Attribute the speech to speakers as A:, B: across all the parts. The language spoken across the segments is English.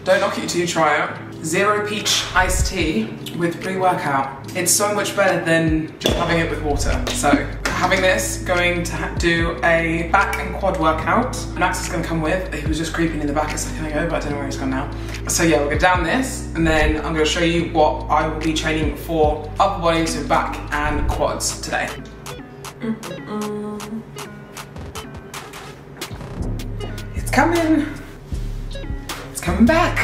A: Don't knock it until you try it. Zero peach iced tea with pre-workout. It's so much better than just having it with water. So having this, going to do a back and quad workout. Max is gonna come with. He was just creeping in the back a second ago, but I don't know where he's gone now. So yeah, we'll go down this, and then I'm gonna show you what I will be training for upper body, so back and quads today. It's coming. It's coming back.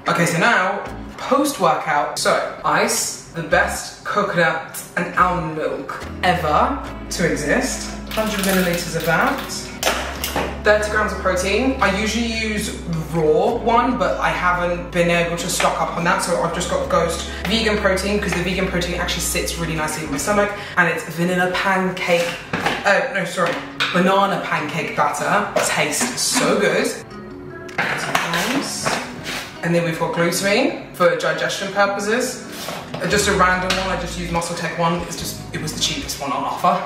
A: Okay, so now, post-workout. So, ice, the best coconut and almond milk ever to exist. 100 milliliters of that. 30 grams of protein. I usually use the raw one, but I haven't been able to stock up on that, so I've just got Ghost vegan protein, because the vegan protein actually sits really nicely in my stomach, and it's vanilla pancake, banana pancake batter. It tastes so good. And then we've got glutamine for digestion purposes. Just a random one, I just used Muscle Tech one. It was the cheapest one on offer.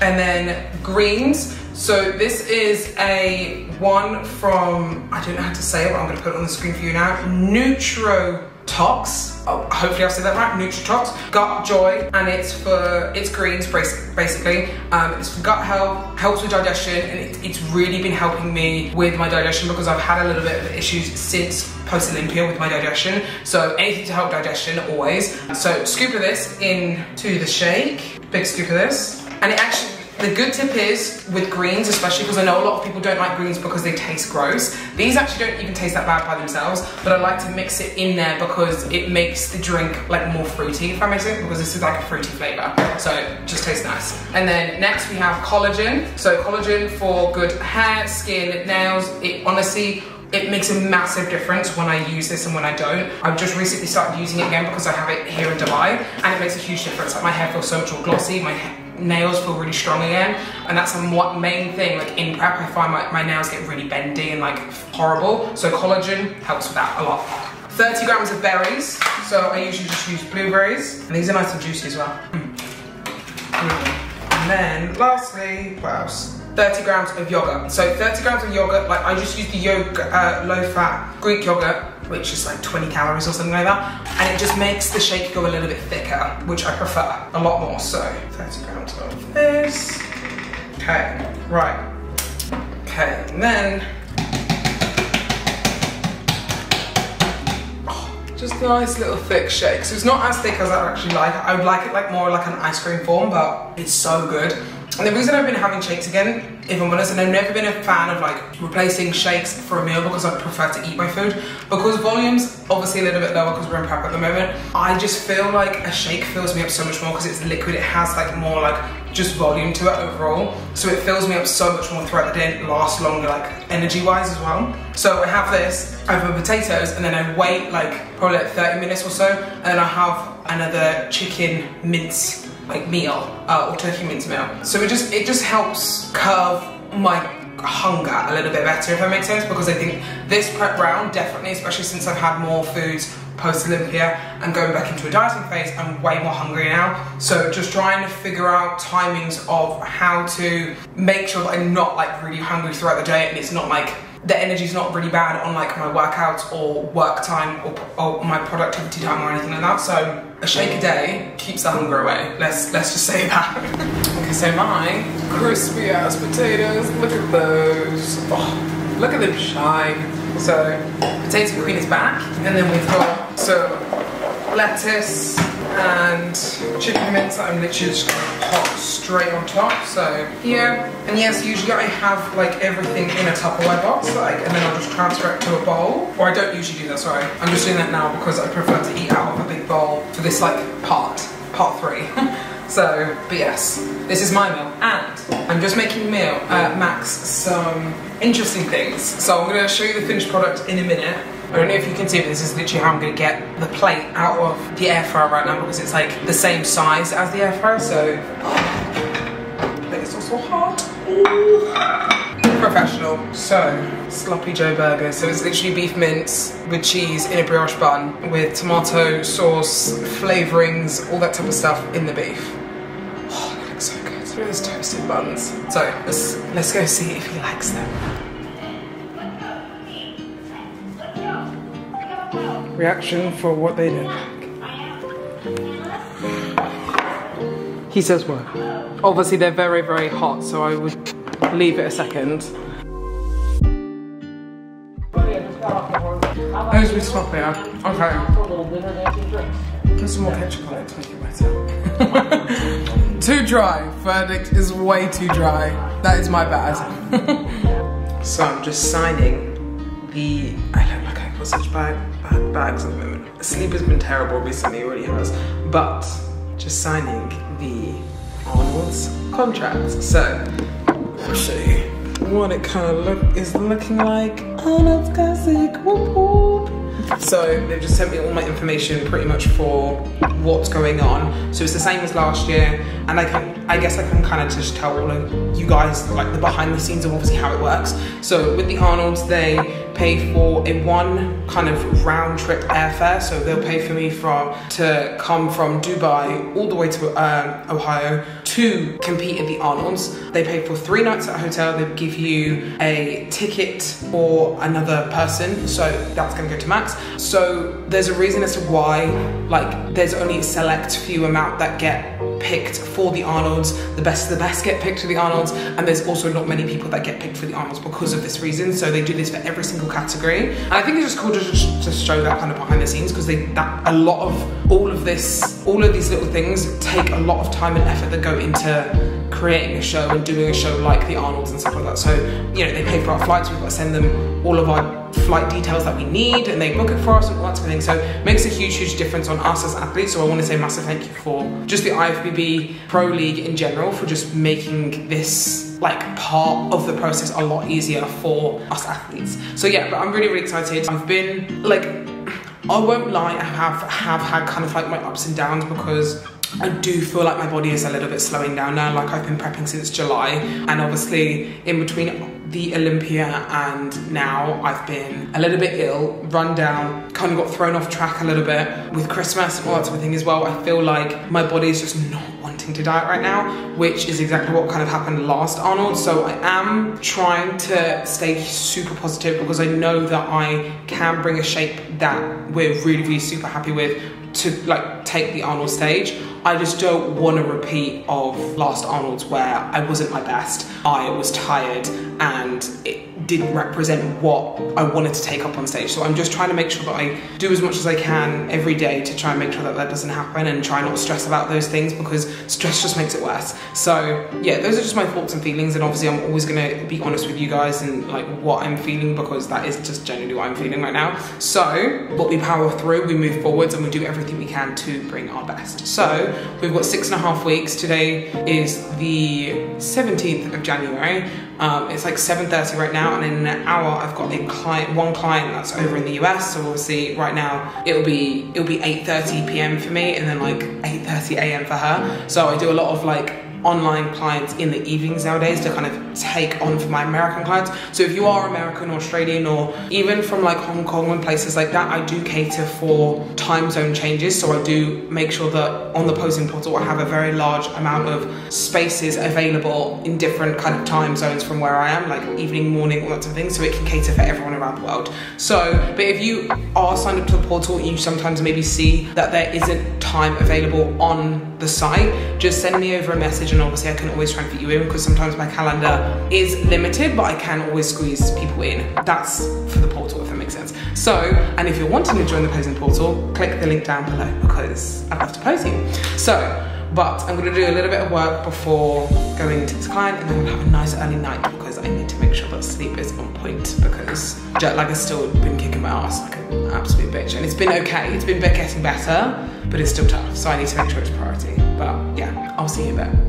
A: And then greens. So this is a one from, I don't know how to say it, but I'm gonna put it on the screen for you now. Nutrotox. Oh, hopefully I've said that right. Nutrotox. Gut Joy, and it's greens basically. It's for gut health, helps with digestion, and it's really been helping me with my digestion because I've had a little bit of issues since post-Olympia with my digestion. So anything to help digestion, always. So scoop of this into the shake. Big scoop of this. And it actually, the good tip is with greens, especially because I know a lot of people don't like greens because they taste gross. These actually don't even taste that bad by themselves, but I like to mix it in there because it makes the drink like more fruity, if that makes sense, because this is like a fruity flavor. So it just tastes nice. And then next we have collagen. So collagen for good hair, skin, nails. It honestly, it makes a massive difference when I use this and when I don't. I've just recently started using it again because I have it here in Dubai, and it makes a huge difference. Like my hair feels so much more glossy, my nails feel really strong again, and that's the main thing. Like in prep, I find my nails get really bendy and like horrible. So collagen helps with that a lot. 30 grams of berries. So I usually just use blueberries, and these are nice and juicy as well. And then lastly, what else? 30 grams of yogurt. So 30 grams of yogurt, like I just use the low-fat Greek yogurt, which is like 20 calories or something like that, and it just makes the shake go a little bit thicker, which I prefer a lot more. So 30 grams of this. Okay, right. Okay, and then just a nice little thick shake. So it's not as thick as I actually like. I would like it like more like an ice cream form, but it's so good. And the reason I've been having shakes again, if I'm honest, and I've never been a fan of like replacing shakes for a meal because I prefer to eat my food, because volume's obviously a little bit lower because we're in prep at the moment. I just feel like a shake fills me up so much more because it's liquid. It has like more like just volume to it overall. So it fills me up so much more throughout the day and it lasts longer, like energy wise as well. So I have this, I have my potatoes, and then I wait like probably like 30 minutes or so, and then I have another chicken mince like meal or turkey mince meal. So it just helps curve my hunger a little bit better, if that makes sense, because I think this prep round, definitely, especially since I've had more foods post-Olympia and going back into a dieting phase, I'm way more hungry now. So just trying to figure out timings of how to make sure that I'm not like really hungry throughout the day, and it's not like the energy's not really bad on like my workouts or work time or my productivity time or anything like that. So a shake a day keeps the hunger away. Let's just say that. Okay, so my crispy ass potatoes, look at those. Oh, look at them shine. So potato queen is back, and then we've got some lettuce and chicken mince that I'm literally just gonna pop straight on top. So here, and yes, usually I have like everything in a Tupperware box, like, and then I'll just transfer it to a bowl. Or I don't usually do that, sorry. I'm just doing that now because I prefer to eat out of a big bowl for this like part 3. So, but yes, this is my meal, and I'm just making Max some interesting things. So I'm gonna show you the finished product in a minute. I don't know if you can see, but this is literally how I'm gonna get the plate out of the air fryer right now, because it's like the same size as the air fryer, so. But it's also hot. Ooh. Professional. So, Sloppy Joe burger. So it's literally beef mince with cheese in a brioche bun with tomato sauce, flavorings, all that type of stuff in the beef. Oh, that looks so good. Look at those toasted buns. So let's go see if he likes them. Reaction for what they did. He says what? Obviously they're very, very hot, so I would leave it a second. Those were sloppy, okay. Put some more ketchup on it to make it better. Too dry. Verdict is way too dry. That is my bad. So I'm just signing the, I look like I've got such bad bags at the moment. Sleep has been terrible recently, it already has. But just signing the Arnold's contract. So I'll show you what it kind of is looking like. Arnold's classic, whoop whoop. So they've just sent me all my information pretty much for what's going on. So it's the same as last year, and I guess I can kind of just tell all of you guys like the behind the scenes of obviously how it works. So with the Arnolds, they pay for a one kind of round trip airfare. So they'll pay for me to come from Dubai all the way to Ohio to compete at the Arnolds. They pay for 3 nights at a hotel. They give you a ticket for another person, so that's gonna go to Max. So there's a reason as to why like there's only a select few amount that get picked for the Arnolds. The best of the best get picked for the Arnolds, and there's also not many people that get picked for the Arnolds because of this reason. So they do this for every single category, and I think it's just cool to just show that kind of behind the scenes, because a lot of all of these little things take a lot of time and effort that go into creating a show and doing a show like the Arnolds and stuff like that. So, you know, they pay for our flights, we've got to send them all of our flight details that we need, and they book it for us and all that sort of thing. So it makes a huge difference on us as athletes. So I want to say a massive thank you for just the IFBB Pro League in general for just making this like part of the process a lot easier for us athletes. So yeah, but I'm really excited. I've been like, I won't lie, I have had kind of like my ups and downs, because I do feel like my body is a little bit slowing down now. Like I've been prepping since July, and obviously in between the Olympia and now I've been a little bit ill, run down, kind of got thrown off track a little bit with Christmas and all that sort of thing as well. I feel like my body is just not wanting to diet right now, which is exactly what kind of happened last Arnold. So I am trying to stay super positive, because I know that I can bring a shape that we're really super happy with to like take the Arnold stage. I just don't want to repeat of last Arnold's where I wasn't my best, I was tired, and it didn't represent what I wanted to take up on stage. So I'm just trying to make sure that I do as much as I can every day to try and make sure that that doesn't happen, and try not to stress about those things, because stress just makes it worse. So yeah, those are just my thoughts and feelings, and obviously I'm always going to be honest with you guys and like what I'm feeling, because that is just generally what I'm feeling right now. So but we power through, we move forwards, and we do everything we can to bring our best. So we've got 6.5 weeks. Today is the 17th of January. It's like 7:30 right now, and in an hour I've got one client that's over in the US. So obviously right now it'll be 8:30 p.m. for me, and then like 8:30 a.m. for her. So I do a lot of like online clients in the evenings nowadays to kind of take on for my American clients. So if you are American or Australian or even from like Hong Kong and places like that, I do cater for time zone changes. So I do make sure that on the posing portal I have a very large amount of spaces available in different kind of time zones from where I am, like evening, morning, all that sort of thing, so it can cater for everyone around the world. So, but if you are signed up to the portal, you sometimes maybe see that there isn't time available on the site, just send me over a message, and obviously I can always try and fit you in, because sometimes my calendar is limited, but I can always squeeze people in. That's for the portal, if that makes sense. So, and if you're wanting to join the posing portal, click the link down below, because I'd love to pose you. So, but I'm gonna do a little bit of work before going to this client, and then we'll have a nice early night, because I need to make sure that sleep is on point, because jet lag has still been kicking my ass like an absolute bitch. And it's been okay, it's been getting better, but it's still tough. So I need to make sure it's a priority. But yeah, I'll see you there.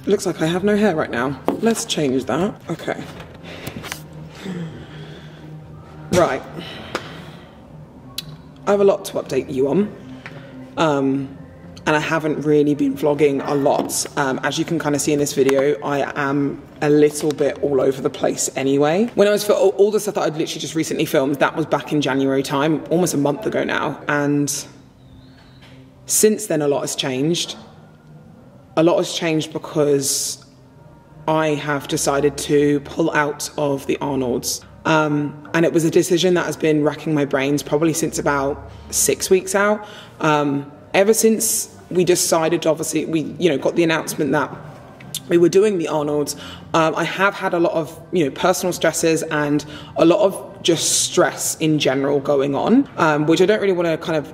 A: Looks like I have no hair right now. Let's change that. Okay. Right. I have a lot to update you on. And I haven't really been vlogging a lot. As you can kind of see in this video, I am a little bit all over the place anyway. When I was for all the stuff that I'd literally just recently filmed, that was back in January time, almost a month ago now. And since then, a lot has changed. A lot has changed because I have decided to pull out of the Arnolds. And it was a decision that has been racking my brains probably since about 6 weeks out. Ever since we decided, obviously, we got the announcement that we were doing the Arnolds, I have had a lot of personal stresses and a lot of just stress in general going on, which I don't really want to kind of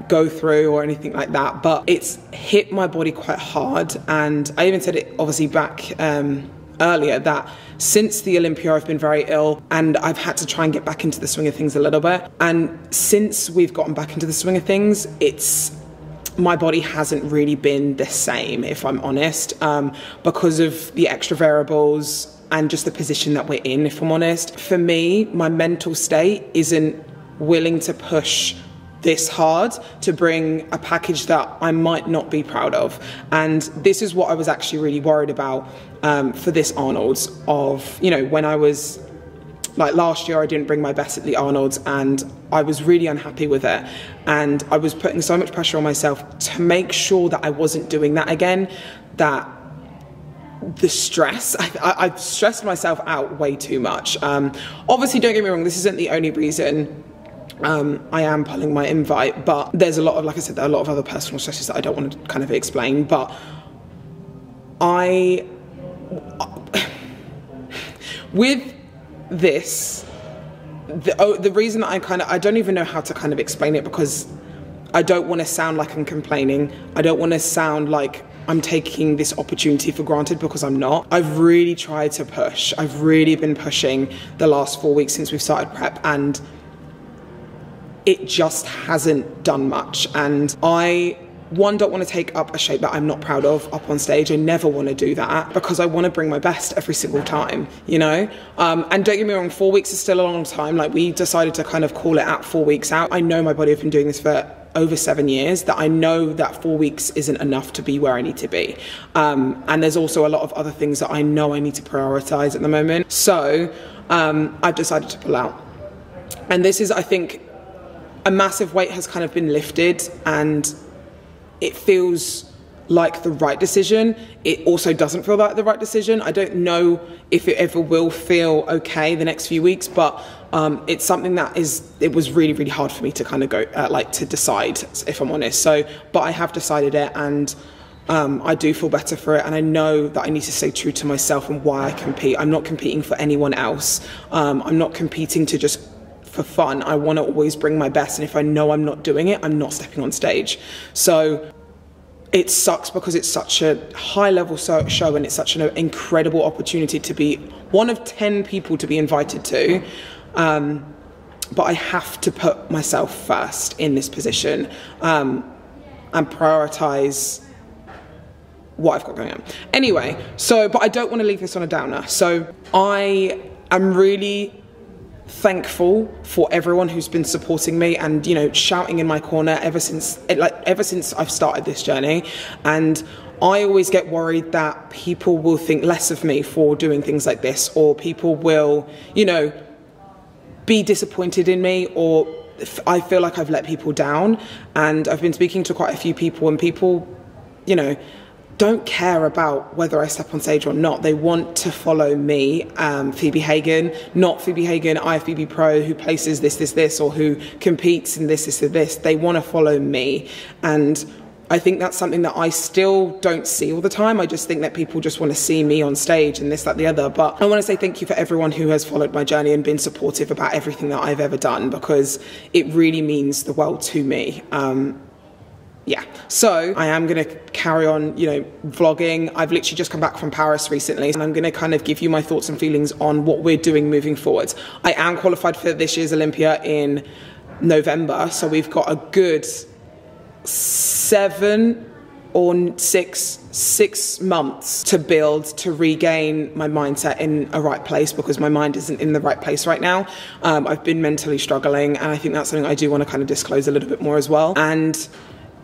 A: go through or anything like that, but it's hit my body quite hard. And I even said it obviously back earlier that since the Olympia I've been very ill, and I've had to try and get back into the swing of things a little bit. And since we've gotten back into the swing of things, my body hasn't really been the same, if I'm honest, because of the extra variables and just the position that we're in, if I'm honest. For me, my mental state isn't willing to push this hard to bring a package that I might not be proud of. And this is what I was actually really worried about for this Arnold's, of, when I was, like last year I didn't bring my best at the Arnold's and I was really unhappy with it. And I was putting so much pressure on myself to make sure that I wasn't doing that again, that the stress, I've stressed myself out way too much. Obviously, don't get me wrong, this isn't the only reason I am pulling my invite, but there's a lot of, like I said, there are a lot of other personal stresses that I don't want to kind of explain. But with this, the reason that I don't even know how to kind of explain it, because I don't want to sound like I'm complaining. I don't want to sound like I'm taking this opportunity for granted, because I'm not. I've really tried to push. I've really been pushing the last 4 weeks since we've started prep, and it just hasn't done much. And I, one, don't want to take up a shape that I'm not proud of up on stage. I never want to do that, because I want to bring my best every single time, And don't get me wrong, 4 weeks is still a long time. Like, we decided to kind of call it at 4 weeks out. I know my body, I've been doing this for over 7 years, that I know that 4 weeks isn't enough to be where I need to be. And there's also a lot of other things that I know I need to prioritize at the moment. So I've decided to pull out. And this is, I think, a massive weight has kind of been lifted, and it feels like the right decision. It also doesn't feel like the right decision. I don't know if it ever will feel okay the next few weeks, but it's something that it was really, really hard for me to kind of go, to decide, if I'm honest. So, but I have decided it, and
B: I do feel better for it, and I know that I need to stay true to myself and why I compete. I'm not competing for anyone else. I'm not competing to just for fun. I want to always bring my best, and if I know I'm not doing it, I'm not stepping on stage. So it sucks because it's such a high level show, and it's such an incredible opportunity to be one of 10 people to be invited to. But I have to put myself first in this position and prioritize what I've got going on. Anyway, but I don't want to leave this on a downer. So I am really thankful for everyone who's been supporting me and, you know, shouting in my corner ever since I've started this journey. And I always get worried that people will think less of me for doing things like this, or people will, you know, be disappointed in me, or I feel like I've let people down. And I've been speaking to quite a few people, and people, you know, don't care about whether I step on stage or not. They want to follow me, Phoebe Hagen, not Phoebe Hagen, IFBB Pro, who places this, or who competes in this. They want to follow me. And I think that's something that I still don't see all the time. I just think that people just want to see me on stage and this, that, the other. But I want to say thank you for everyone who has followed my journey and been supportive about everything that I've ever done, because it really means the world to me. Yeah, so I am going to carry on, you know, vlogging. I've literally just come back from Paris recently, and I'm going to kind of give you my thoughts and feelings on what we're doing moving forward. I am qualified for this year's Olympia in November, so we've got a good 7 or 6 months to build, to regain my mindset in a right place, because my mind isn't in the right place right now. I've been mentally struggling, and I think that's something I do want to kind of disclose a little bit more as well. And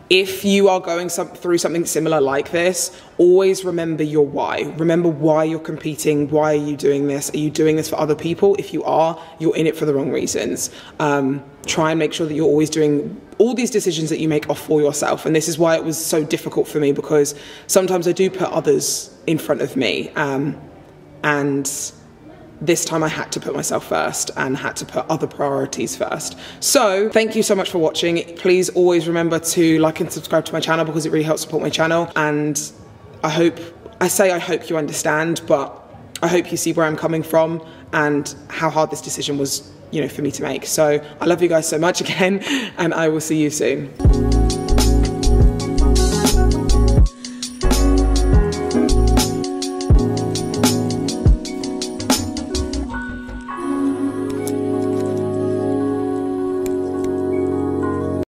B: if you are going through something similar like this, always remember your why. Remember why you're competing. Why are you doing this? Are you doing this for other people? If you are, you're in it for the wrong reasons. Try and make sure that you're always doing all these decisions that you make are for yourself. And this is why it was so difficult for me, because sometimes I do put others in front of me. And this time I had to put myself first and had to put other priorities first. So thank you so much for watching. Please always remember to like and subscribe to my channel, because it really helps support my channel. And I hope you understand, but I hope you see where I'm coming from and how hard this decision was, you know, for me to make. So I love you guys so much again, and I will see you soon.